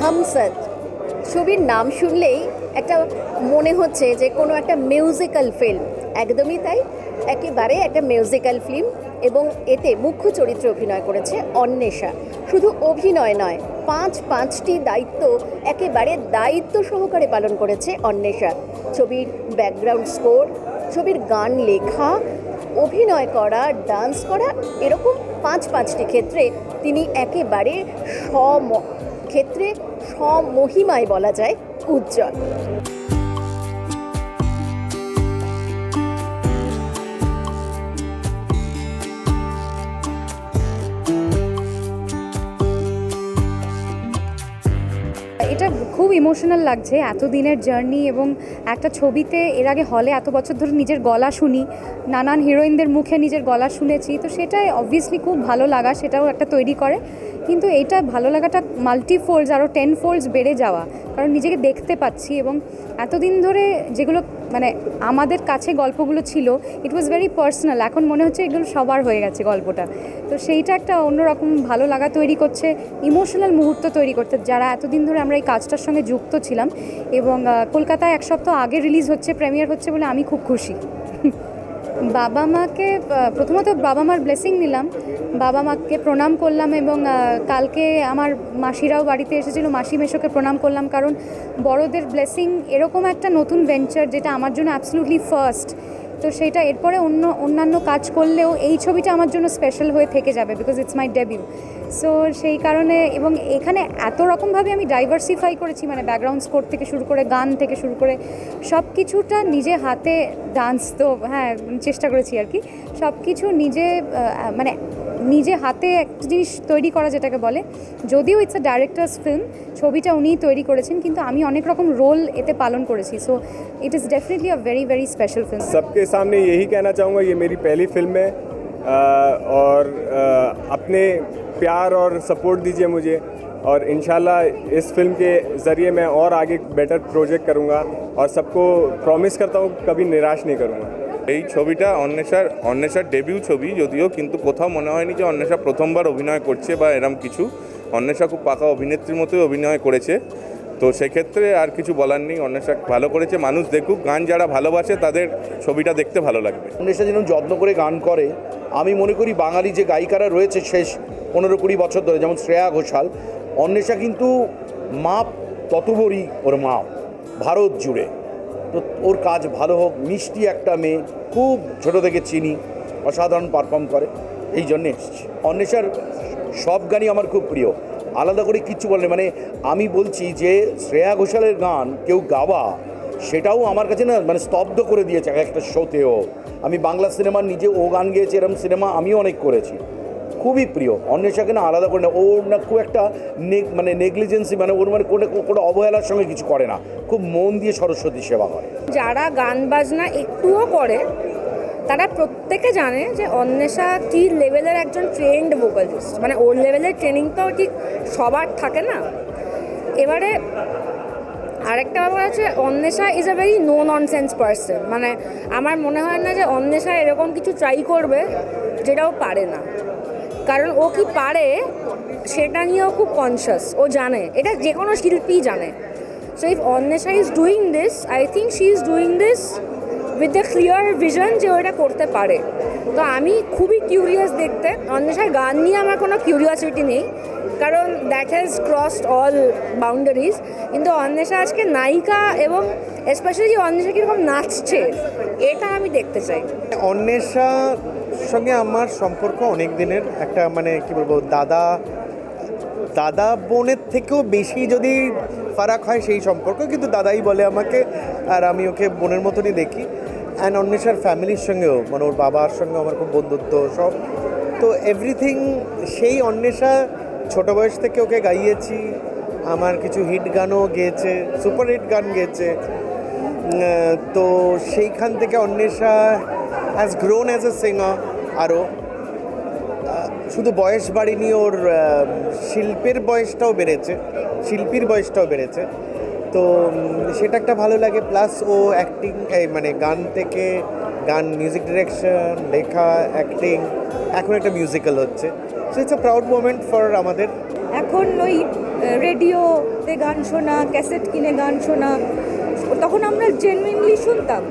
হামসদ ছবির নাম শুনলেই একটা মনে হচ্ছে যে কোনো একটা মিউজিক্যাল ফিল্ম, একদমই তাই, একেবারে একটা মিউজিক্যাল ফিল্ম। এবং এতে মুখ্য চরিত্রে অভিনয় করেছে অন্বেষা। শুধু অভিনয় নয়, পাঁচটি দায়িত্ব একেবারে দায়িত্ব সহকারে পালন করেছে অন্বেষা। ছবির ব্যাকগ্রাউন্ড স্কোর, ছবির গান লেখা, অভিনয় করা, ডান্স করা, এরকম পাঁচটি ক্ষেত্রে তিনি একেবারে ক্ষেত্রে স্বমহিমায় বলা যায় উজ্জ্বল। এটা খুব ইমোশনাল লাগছে, এতদিনের জার্নি এবং একটা ছবিতে এর আগে হলে এত বছর ধরে নিজের গলা শুনি, নানান হিরোইনদের মুখে নিজের গলা শুনেছি, তো সেটাই অবভিয়াসলি খুব ভালো লাগা, সেটাও একটা তৈরি করে। কিন্তু এইটা ভালো লাগাটা মাল্টিফোল্ডস, আরও 10 ফোল্ডস বেড়ে যাওয়া, কারণ নিজেকে দেখতে পাচ্ছি এবং এতদিন ধরে যেগুলো মানে আমাদের কাছে গল্পগুলো ছিল, ইট ওয়াজ ভেরি পার্সোনাল, এখন মনে হচ্ছে এগুলো সবার হয়ে গেছে গল্পটা। তো সেইটা একটা অন্যরকম ভালো লাগা তৈরি করছে, ইমোশনাল মুহূর্ত তৈরি করতে, যারা এতদিন ধরে আমরা এই কাজটার সঙ্গে যুক্ত ছিলাম। এবং কলকাতায় 1 সপ্তাহ আগে রিলিজ হচ্ছে, প্রিমিয়ার হচ্ছে বলে আমি খুব খুশি। বাবা মাকে প্রথমত বাবা মার ব্লেসিং নিলাম, বাবা মাকে প্রণাম করলাম এবং কালকে আমার মাসিরাও বাড়িতে এসেছিলো, মাসি মেশোকে প্রণাম করলাম, কারণ বড়দের ব্লেসিং এরকম একটা নতুন ভেঞ্চার যেটা আমার জন্য অ্যাবসলিউটলি ফার্স্ট। তো সেইটা এরপরে অন্যান্য কাজ করলেও এই ছবিটা আমার জন্য স্পেশাল হয়ে থেকে যাবে, because it's my debut. So সেই কারণে, এবং এখানে এত রকমভাবে আমি ডাইভার্সিফাই করেছি, মানে ব্যাকগ্রাউন্ড স্কোর থেকে শুরু করে গান থেকে শুরু করে সব কিছুটা নিজে হাতে, ডান্স তো হ্যাঁ চেষ্টা করেছি আর কি, সব কিছু মানে নিজে হাতে একটা জিনিস তৈরি করা যেটাকে বলে। যদিও ইটস আ ডাইরেক্টার্স ফিল্ম, ছবিটা উনিই তৈরি করেছেন, কিন্তু আমি অনেক রকম রোল এতে পালন করেছি। So it is definitely a very very special film. सबके सामने यही कहना चाहूँगा, ये मेरी पहली फिल्म है और अपने प्यार और सपोर्ट दीजिए मुझे, और इंशाल्लाह इस फिल्म के ज़रिए मैं और आगे बेटर प्रोजेक्ट करूँगा और सबको प्रॉमिस करता हूँ कभी निराश नहीं करूँगा। এই ছবিটা অন্বেষার ডেবিউ ছবি যদিও, কিন্তু কোথাও মনে হয়নি যে অন্বেষা প্রথমবার অভিনয় করছে বা এরম কিছু। অন্বেষা খুব পাকা অভিনেত্রীর মতোই অভিনয় করেছে, তো সেক্ষেত্রে আর কিছু বলার নেই। অন্বেষা ভালো করেছে, মানুষ দেখুক, গান যারা ভালোবাসে তাদের ছবিটা দেখতে ভালো লাগবে। অন্বেষা যেন যত্ন করে গান করে, আমি মনে করি বাঙালি যে গায়িকারা রয়েছে শেষ 15-20 বছর ধরে, যেমন শ্রেয়া ঘোষাল, অন্বেষা কিন্তু মাপ ততবরই ওর মাপ ভারত জুড়ে। তো ওর কাজ ভালো হোক, মিষ্টি একটা মেয়ে, খুব ছোটো থেকে চিনি, অসাধারণ পারফর্ম করে, এই জন্যে এসেছি। অন্বেষার সব গানই আমার খুব প্রিয়, আলাদা করে কিচ্ছু বলে, মানে আমি বলছি যে শ্রেয়া ঘোষালের গান কেউ গাওয়া, সেটাও আমার কাছে না মানে স্তব্ধ করে দিয়েছে একটা শোতেও। আমি বাংলা সিনেমার নিজে ও গান গেয়েছি, এরকম সিনেমা আমিও অনেক করেছি, খুবই প্রিয়। অন্বেষাকে না আলাদা করে না, ওর না খুব একটা মানে নেগলিজেন্সি, মানে ওর মানে কোনো অবহেলার সঙ্গে কিছু করে না, খুব মন দিয়ে সরস্বতী সেবা করে। যারা গান বাজনা একটুও করে তারা প্রত্যেকে জানে যে অন্বেষা কী লেভেলের একজন ট্রেন্ড ভোকালিস্ট, মানে ওর লেভেলের ট্রেনিং তো ঠিক সবার থাকে না। এবারে আরেকটা ব্যাপার আছে, Anwesha is a very no nonsense person, মানে আমার মনে হয় না যে অন্বেষা এরকম কিছু ট্রাই করবে যেটা ও পারে না, কারণ ও কি পারে সেটা নিয়েও খুব কনসিয়াস, ও জানে, এটা যে কোনো শিল্পী জানে। So if Anwesha is doing this, I think she is doing this with the clear vision যে ওটা করতে পারে। তো আমি খুবই কিউরিয়াস দেখতে, অন্বেষার গান নিয়ে আমার কোনো কিউরিয়াসিটি নেই, কারণ that has crossed all boundaries. কিন্তু অন্বেষা আজকে নায়িকা, এবং স্পেশালি অন্বেষা কীরকম নাচছে এটা আমি দেখতে চাই। অন্বেষার সঙ্গে আমার সম্পর্ক অনেক দিনের, একটা মানে কি বলবো, দাদা বোনের থেকেও বেশি যদি ফারাক হয় সেই সম্পর্ক, কিন্তু দাদাই বলে আমাকে, আর আমি ওকে বোনের মতনই দেখি। অ্যান্ড অন্বেষার ফ্যামিলির সঙ্গেও, মানে ওর বাবার সঙ্গে আমার খুব বন্ধুত্ব সব, তো এভরিথিং। সেই অন্বেষা ছোটো বয়স থেকে ওকে গাইয়েছি, আমার কিছু হিট গানও গেয়েছে, সুপার হিট গান গেয়েছে। তো সেইখান থেকে Anwesha has grown as a singer. আরও শুধু বয়স বাড়েনি, ওর শিল্পীর বয়সটাও বেড়েছে, তো সেটা একটা ভালো লাগে। প্লাস ও অ্যাক্টিং, মানে গান থেকে গান, মিউজিক ডিরেকশন, লেখা, অ্যাক্টিং, এখন একটা মিউজিক্যাল হচ্ছে। So it's a proud moment for আমাদের। এখন ওই রেডিওতে গান শোনা, ক্যাসেট কিনে গান শোনা, তখন আমরা জেনুইনলি শুনতাম।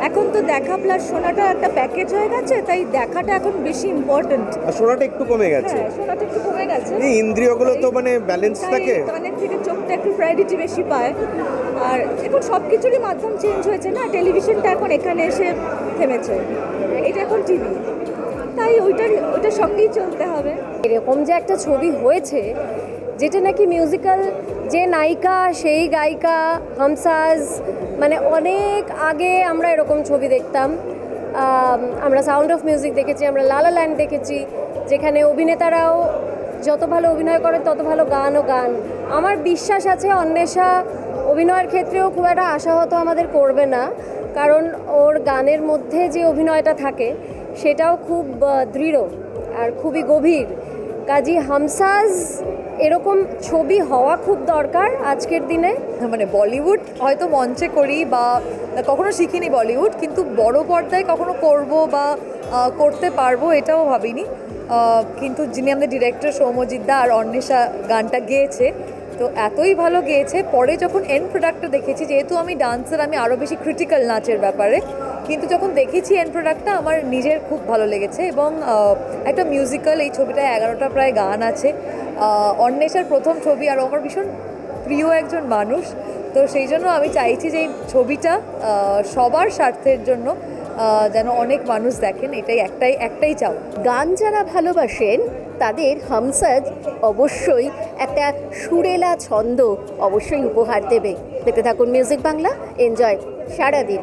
এখন তো দেখা প্লাস শোনাটা একটা প্যাকেজ হয়ে গেছে, তাই দেখাটা এখন বেশি ইম্পর্ট্যান্ট। আর শোনাটা একটু কমে গেছে, হ্যাঁ, শোনাটা একটু কমে গেছে। এই ইন্দ্রিয়গুলো তো মানে ব্যালেন্স তাই থাকে। কানের থেকে চোখটা একটু প্রায়োরিটি বেশি পায়। আর এখন সব কিছুরই মাধ্যম চেঞ্জ হয়েছে না, টেলিভিশনটা এখন এখানে এসে থেমেছে, এটা এখন টিভি, তাই ওইটার সঙ্গেই চলতে হবে। এরকম যে একটা ছবি হয়েছে যেটা নাকি মিউজিক্যাল, যে নায়িকা সেই গায়িকা হামসাজ, মানে অনেক আগে আমরা এরকম ছবি দেখতাম। আমরা সাউন্ড অফ মিউজিক দেখেছি, আমরা লা লা ল্যান্ড দেখেছি, যেখানে অভিনেতারাও যত ভালো অভিনয় করে তত ভালো গানও গান। আমার বিশ্বাস আছে অন্বেষা অভিনয়ের ক্ষেত্রেও খুব একটা আশাহত আমাদের করবে না, কারণ ওর গানের মধ্যে যে অভিনয়টা থাকে সেটাও খুব দৃঢ় আর খুবই গভীর। কাজী হামসাজ এরকম ছবি হওয়া খুব দরকার আজকের দিনে। মানে বলিউড হয়তো মঞ্চে করি বা কখনো শিখিনি বলিউড, কিন্তু বড় পর্দায় কখনো করব বা করতে পারবো এটাও ভাবিনি। কিন্তু যিনি আমাদের ডিরেক্টর সৌম্যজিৎ দা আর অন্বেষা গানটা গেয়েছে, তো এতই ভালো গেয়েছে। পরে যখন এন্ড প্রোডাক্টটা দেখেছি, যেহেতু আমি ডান্সার, আমি আরও বেশি ক্রিটিক্যাল নাচের ব্যাপারে, কিন্তু যখন দেখেছি এন্ড প্রোডাক্টটা আমার নিজের খুব ভালো লেগেছে। এবং একটা মিউজিক্যাল, এই ছবিটায় 11টা প্রায় গান আছে। অন্বেষার প্রথম ছবি আর আমার ভীষণ প্রিয় একজন মানুষ, তো সেই জন্য আমি চাইছি যে এই ছবিটা সবার স্বার্থের জন্য যেন অনেক মানুষ দেখেন, এটাই একটাই চাও। গান যারা ভালোবাসেন তাদের হামসাজ অবশ্যই একটা সুরেলা ছন্দ অবশ্যই উপহার দেবে। দেখতে থাকুন মিউজিক বাংলা, এনজয় সারাদিন।